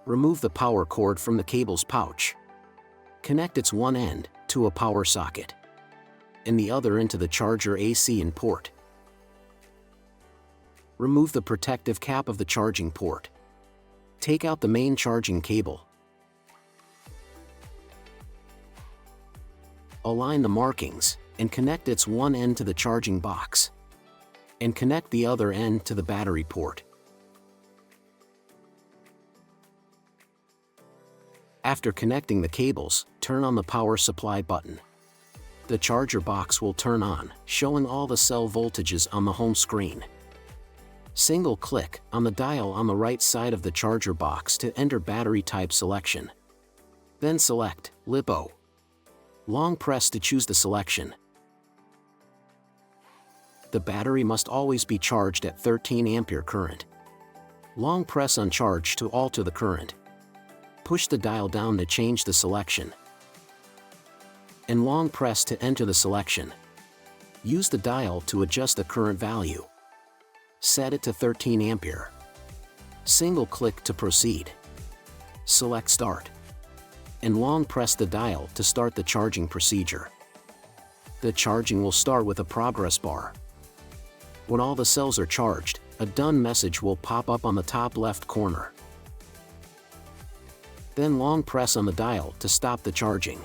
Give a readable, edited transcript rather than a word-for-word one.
Remove the power cord from the cable's pouch. Connect its one end to a power socket and the other into the charger AC in port. Remove the protective cap of the charging port. Take out the main charging cable. Align the markings and connect its one end to the charging box. And connect the other end to the battery port. After connecting the cables, turn on the power supply button. The charger box will turn on, showing all the cell voltages on the home screen. Single-click on the dial on the right side of the charger box to enter battery type selection. Then select LiPo. Long press to choose the selection. The battery must always be charged at 13 ampere current. Long press on charge to alter the current. Push the dial down to change the selection. And long press to enter the selection. Use the dial to adjust the current value. Set it to 13 ampere. Single-click to proceed. Select Start. And long press the dial to start the charging procedure. The charging will start with a progress bar. When all the cells are charged, a Done message will pop up on the top left corner. Then long press on the dial to stop the charging.